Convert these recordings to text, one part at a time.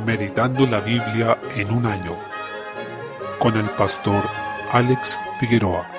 Meditando la Biblia en un año, con el pastor Alex Figueroa.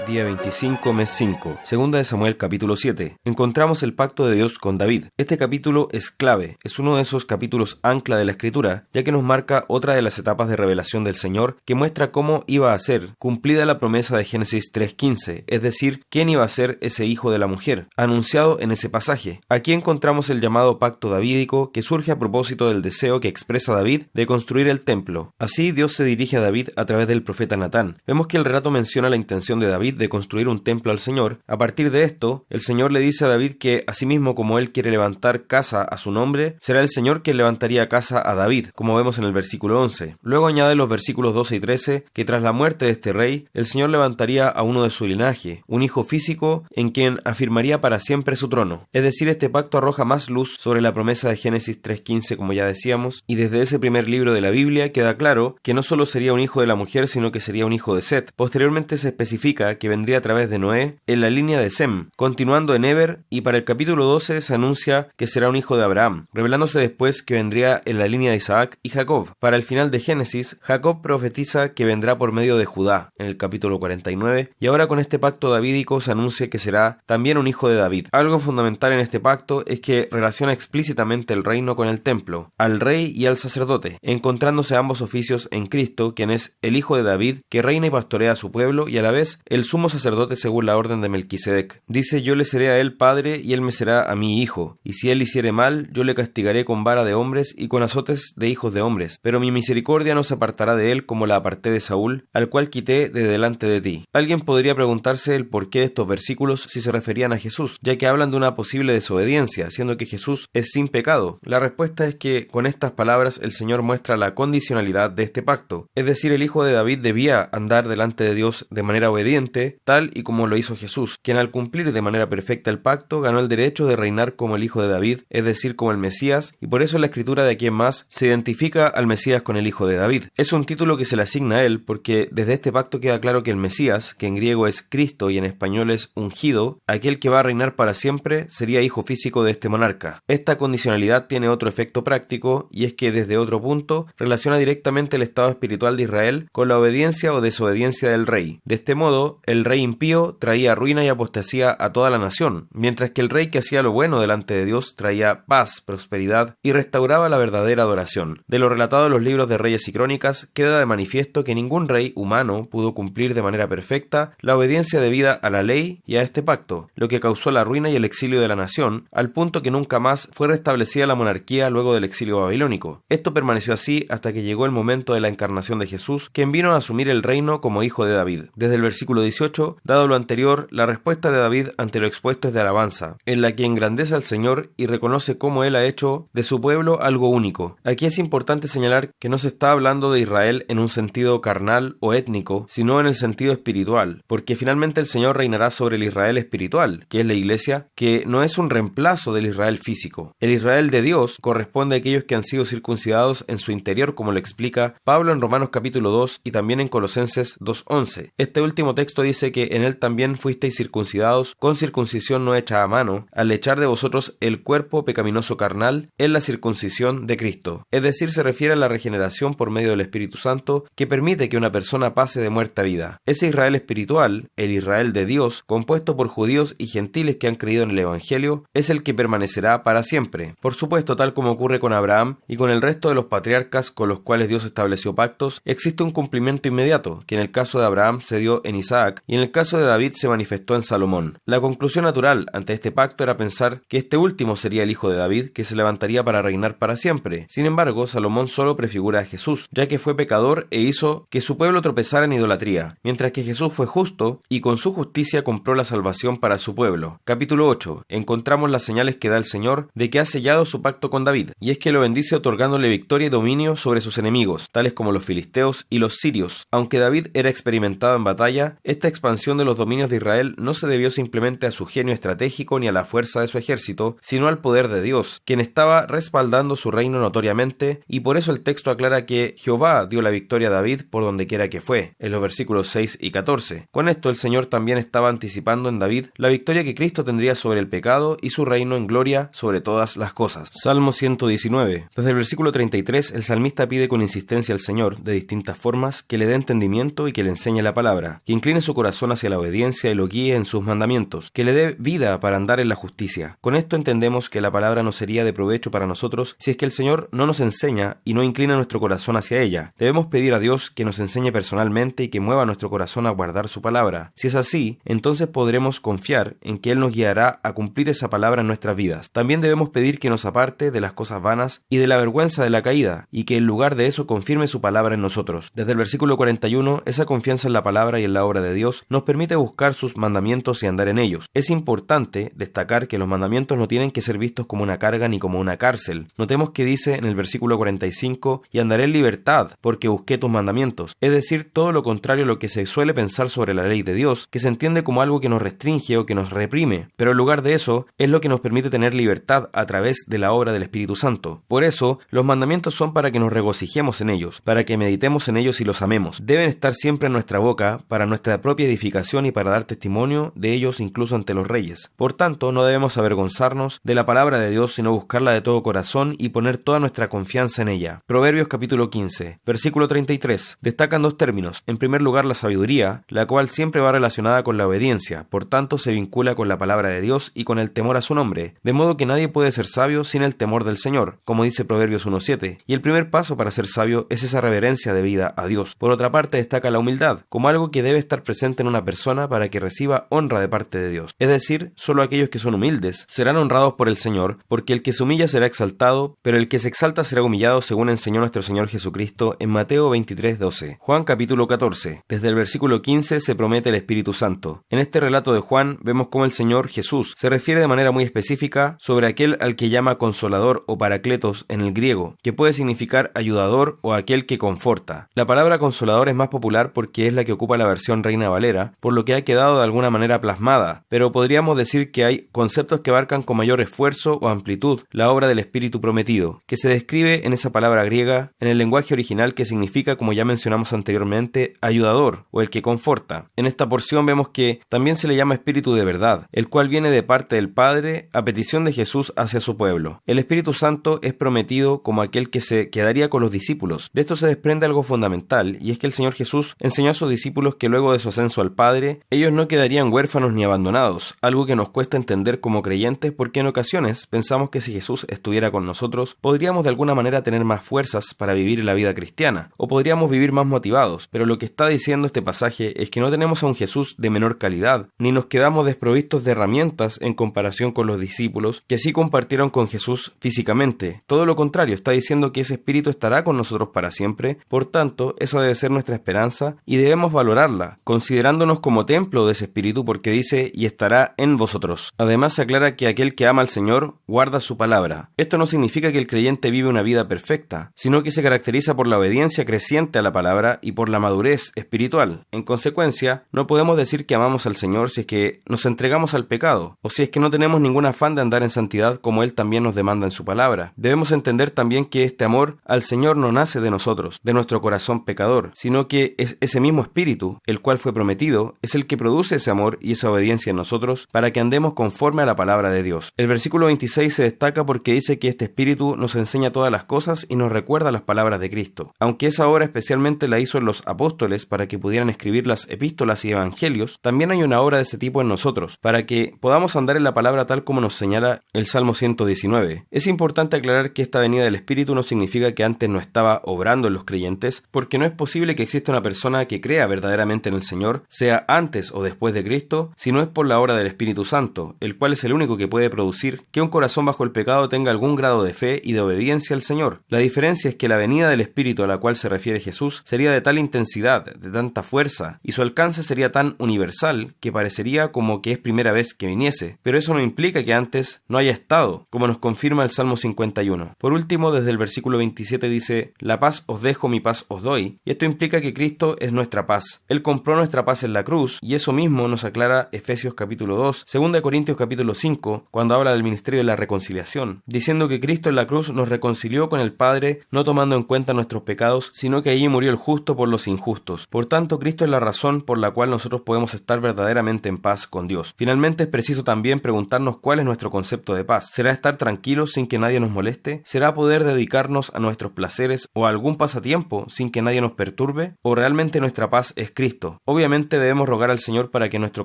Día 25, mes 5, segunda de Samuel capítulo 7. Encontramos el pacto de Dios con David. Este capítulo es clave, es uno de esos capítulos ancla de la Escritura, ya que nos marca otra de las etapas de revelación del Señor, que muestra cómo iba a ser cumplida la promesa de Génesis 3:15, es decir, quién iba a ser ese hijo de la mujer, anunciado en ese pasaje. Aquí encontramos el llamado pacto davídico, que surge a propósito del deseo que expresa David de construir el templo. Así Dios se dirige a David a través del profeta Natán. Vemos que el relato menciona la intención de David de construir un templo al Señor. A partir de esto, el Señor le dice a David que, asimismo como él quiere levantar casa a su nombre, será el Señor quien levantaría casa a David, como vemos en el versículo 11. Luego añade los versículos 12 y 13 que tras la muerte de este rey, el Señor levantaría a uno de su linaje, un hijo físico en quien afirmaría para siempre su trono. Es decir, este pacto arroja más luz sobre la promesa de Génesis 3:15, como ya decíamos, y desde ese primer libro de la Biblia queda claro que no solo sería un hijo de la mujer, sino que sería un hijo de Set. Posteriormente se especifica que vendría a través de Noé en la línea de Sem, continuando en Eber, y para el capítulo 12 se anuncia que será un hijo de Abraham, revelándose después que vendría en la línea de Isaac y Jacob. Para el final de Génesis, Jacob profetiza que vendrá por medio de Judá, en el capítulo 49, y ahora con este pacto davídico se anuncia que será también un hijo de David. Algo fundamental en este pacto es que relaciona explícitamente el reino con el templo, al rey y al sacerdote, encontrándose ambos oficios en Cristo, quien es el hijo de David, que reina y pastorea a su pueblo, y a la vez el sumo sacerdote según la orden de Melquisedec. Dice: yo le seré a él padre y él me será a mí hijo, y si él hiciere mal, yo le castigaré con vara de hombres y con azotes de hijos de hombres, pero mi misericordia no se apartará de él como la aparté de Saúl, al cual quité de delante de ti. Alguien podría preguntarse el porqué de estos versículos si se referían a Jesús, ya que hablan de una posible desobediencia, siendo que Jesús es sin pecado. La respuesta es que con estas palabras el Señor muestra la condicionalidad de este pacto, es decir, el hijo de David debía andar delante de Dios de manera obediente, tal y como lo hizo Jesús, quien al cumplir de manera perfecta el pacto ganó el derecho de reinar como el hijo de David, es decir, como el Mesías, y por eso en la escritura de aquí en más se identifica al Mesías con el hijo de David. Es un título que se le asigna a él porque desde este pacto queda claro que el Mesías, que en griego es Cristo y en español es ungido, aquel que va a reinar para siempre, sería hijo físico de este monarca. Esta condicionalidad tiene otro efecto práctico, y es que desde otro punto relaciona directamente el estado espiritual de Israel con la obediencia o desobediencia del rey. De este modo, el rey impío traía ruina y apostasía a toda la nación, mientras que el rey que hacía lo bueno delante de Dios traía paz, prosperidad y restauraba la verdadera adoración. De lo relatado en los libros de Reyes y Crónicas, queda de manifiesto que ningún rey humano pudo cumplir de manera perfecta la obediencia debida a la ley y a este pacto, lo que causó la ruina y el exilio de la nación, al punto que nunca más fue restablecida la monarquía luego del exilio babilónico. Esto permaneció así hasta que llegó el momento de la encarnación de Jesús, quien vino a asumir el reino como hijo de David. Desde el versículo 18, dado lo anterior, la respuesta de David ante lo expuesto es de alabanza, en la que engrandece al Señor y reconoce cómo él ha hecho de su pueblo algo único. Aquí es importante señalar que no se está hablando de Israel en un sentido carnal o étnico, sino en el sentido espiritual, porque finalmente el Señor reinará sobre el Israel espiritual, que es la iglesia, que no es un reemplazo del Israel físico. El Israel de Dios corresponde a aquellos que han sido circuncidados en su interior, como lo explica Pablo en Romanos capítulo 2 y también en Colosenses 2:11. Este último texto dice que en él también fuisteis circuncidados con circuncisión no hecha a mano, al echar de vosotros el cuerpo pecaminoso carnal en la circuncisión de Cristo. Es decir, se refiere a la regeneración por medio del Espíritu Santo que permite que una persona pase de muerte a vida. Ese Israel espiritual, el Israel de Dios, compuesto por judíos y gentiles que han creído en el Evangelio, es el que permanecerá para siempre. Por supuesto, tal como ocurre con Abraham y con el resto de los patriarcas con los cuales Dios estableció pactos, existe un cumplimiento inmediato, que en el caso de Abraham se dio en Isaac y en el caso de David se manifestó en Salomón. La conclusión natural ante este pacto era pensar que este último sería el hijo de David, que se levantaría para reinar para siempre. Sin embargo, Salomón solo prefigura a Jesús, ya que fue pecador e hizo que su pueblo tropezara en idolatría, mientras que Jesús fue justo y con su justicia compró la salvación para su pueblo. Capítulo 8. Encontramos las señales que da el Señor de que ha sellado su pacto con David, y es que lo bendice otorgándole victoria y dominio sobre sus enemigos, tales como los filisteos y los sirios. Aunque David era experimentado en batalla, este esta expansión de los dominios de Israel no se debió simplemente a su genio estratégico ni a la fuerza de su ejército, sino al poder de Dios, quien estaba respaldando su reino notoriamente, y por eso el texto aclara que Jehová dio la victoria a David por donde quiera que fue, en los versículos 6 y 14. Con esto el Señor también estaba anticipando en David la victoria que Cristo tendría sobre el pecado y su reino en gloria sobre todas las cosas. Salmo 119. Desde el versículo 33, el salmista pide con insistencia al Señor, de distintas formas, que le dé entendimiento y que le enseñe la palabra, que incline su corazón hacia la obediencia y lo guíe en sus mandamientos, que le dé vida para andar en la justicia. Con esto entendemos que la palabra no sería de provecho para nosotros si es que el Señor no nos enseña y no inclina nuestro corazón hacia ella. Debemos pedir a Dios que nos enseñe personalmente y que mueva nuestro corazón a guardar su palabra. Si es así, entonces podremos confiar en que Él nos guiará a cumplir esa palabra en nuestras vidas. También debemos pedir que nos aparte de las cosas vanas y de la vergüenza de la caída, y que en lugar de eso confirme su palabra en nosotros. Desde el versículo 41, esa confianza en la palabra y en la obra de Dios nos permite buscar sus mandamientos y andar en ellos. Es importante destacar que los mandamientos no tienen que ser vistos como una carga ni como una cárcel. Notemos que dice en el versículo 45, y andaré en libertad, porque busqué tus mandamientos. Es decir, todo lo contrario a lo que se suele pensar sobre la ley de Dios, que se entiende como algo que nos restringe o que nos reprime. Pero en lugar de eso, es lo que nos permite tener libertad a través de la obra del Espíritu Santo. Por eso, los mandamientos son para que nos regocijemos en ellos, para que meditemos en ellos y los amemos. Deben estar siempre en nuestra boca, para nuestra propia edificación y para dar testimonio de ellos incluso ante los reyes. Por tanto, no debemos avergonzarnos de la palabra de Dios, sino buscarla de todo corazón y poner toda nuestra confianza en ella. Proverbios capítulo 15, versículo 33. Destacan dos términos. En primer lugar, la sabiduría, la cual siempre va relacionada con la obediencia, por tanto se vincula con la palabra de Dios y con el temor a su nombre, de modo que nadie puede ser sabio sin el temor del Señor, como dice Proverbios 1:7. Y el primer paso para ser sabio es esa reverencia debida a Dios. Por otra parte, destaca la humildad, como algo que debe estar presente en una persona para que reciba honra de parte de Dios. Es decir, solo aquellos que son humildes serán honrados por el Señor, porque el que se humilla será exaltado, pero el que se exalta será humillado, según enseñó nuestro Señor Jesucristo en Mateo 23:12. Juan capítulo 14. Desde el versículo 15 se promete el Espíritu Santo. En este relato de Juan vemos cómo el Señor Jesús se refiere de manera muy específica sobre aquel al que llama consolador o paracletos en el griego, que puede significar ayudador o aquel que conforta. La palabra consolador es más popular porque es la que ocupa la versión Reina Valera, por lo que ha quedado de alguna manera plasmada, pero podríamos decir que hay conceptos que abarcan con mayor esfuerzo o amplitud la obra del Espíritu prometido, que se describe en esa palabra griega en el lenguaje original, que significa, como ya mencionamos anteriormente, ayudador o el que conforta. En esta porción vemos que también se le llama Espíritu de verdad, el cual viene de parte del Padre a petición de Jesús hacia su pueblo. El Espíritu Santo es prometido como aquel que se quedaría con los discípulos. De esto se desprende algo fundamental, y es que el Señor Jesús enseñó a sus discípulos que luego de su ascenso al Padre, ellos no quedarían huérfanos ni abandonados, algo que nos cuesta entender como creyentes porque en ocasiones pensamos que si Jesús estuviera con nosotros, podríamos de alguna manera tener más fuerzas para vivir la vida cristiana, o podríamos vivir más motivados, pero lo que está diciendo este pasaje es que no tenemos a un Jesús de menor calidad, ni nos quedamos desprovistos de herramientas en comparación con los discípulos que sí compartieron con Jesús físicamente. Todo lo contrario, está diciendo que ese Espíritu estará con nosotros para siempre. Por tanto, esa debe ser nuestra esperanza y debemos valorarla, considerándonos como templo de ese Espíritu, porque dice, y estará en vosotros. Además, se aclara que aquel que ama al Señor guarda su palabra. Esto no significa que el creyente vive una vida perfecta, sino que se caracteriza por la obediencia creciente a la palabra y por la madurez espiritual. En consecuencia, no podemos decir que amamos al Señor si es que nos entregamos al pecado, o si es que no tenemos ningún afán de andar en santidad como Él también nos demanda en su palabra. Debemos entender también que este amor al Señor no nace de nosotros, de nuestro corazón pecador, sino que es ese mismo Espíritu, el cual fue prometido, es el que produce ese amor y esa obediencia en nosotros para que andemos conforme a la palabra de Dios. El versículo 26 se destaca porque dice que este Espíritu nos enseña todas las cosas y nos recuerda las palabras de Cristo. Aunque esa obra especialmente la hizo en los apóstoles para que pudieran escribir las epístolas y evangelios, también hay una obra de ese tipo en nosotros, para que podamos andar en la palabra tal como nos señala el Salmo 119. Es importante aclarar que esta venida del Espíritu no significa que antes no estaba obrando en los creyentes, porque no es posible que exista una persona que crea verdaderamente en el Señor, sea antes o después de Cristo, si no es por la obra del Espíritu Santo, el cual es el único que puede producir que un corazón bajo el pecado tenga algún grado de fe y de obediencia al Señor. La diferencia es que la venida del Espíritu a la cual se refiere Jesús sería de tal intensidad, de tanta fuerza, y su alcance sería tan universal que parecería como que es primera vez que viniese, pero eso no implica que antes no haya estado, como nos confirma el Salmo 51. Por último, desde el versículo 27 dice, la paz os dejo, mi paz os doy, y esto implica que Cristo es nuestra paz. Él compró nuestra nuestra paz en la cruz, y eso mismo nos aclara Efesios capítulo 2, 2 Corintios capítulo 5, cuando habla del ministerio de la reconciliación, diciendo que Cristo en la cruz nos reconcilió con el Padre, no tomando en cuenta nuestros pecados, sino que allí murió el justo por los injustos. Por tanto, Cristo es la razón por la cual nosotros podemos estar verdaderamente en paz con Dios. Finalmente, es preciso también preguntarnos cuál es nuestro concepto de paz. ¿Será estar tranquilos sin que nadie nos moleste? ¿Será poder dedicarnos a nuestros placeres o a algún pasatiempo sin que nadie nos perturbe? ¿O realmente nuestra paz es Cristo? Obviamente debemos rogar al Señor para que nuestro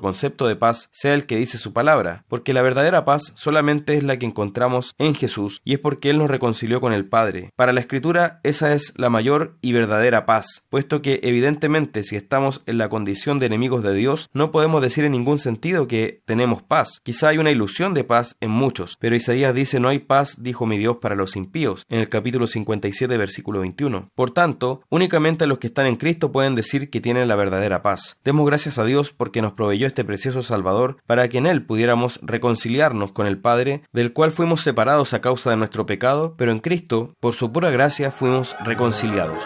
concepto de paz sea el que dice su palabra, porque la verdadera paz solamente es la que encontramos en Jesús, y es porque Él nos reconcilió con el Padre. Para la Escritura, esa es la mayor y verdadera paz, puesto que evidentemente si estamos en la condición de enemigos de Dios, no podemos decir en ningún sentido que tenemos paz. Quizá hay una ilusión de paz en muchos, pero Isaías dice: no hay paz, dijo mi Dios, para los impíos, en el capítulo 57, versículo 21. Por tanto, únicamente los que están en Cristo pueden decir que tienen la verdadera paz. Demos gracias a Dios porque nos proveyó este precioso Salvador para que en Él pudiéramos reconciliarnos con el Padre, del cual fuimos separados a causa de nuestro pecado, pero en Cristo, por su pura gracia, fuimos reconciliados.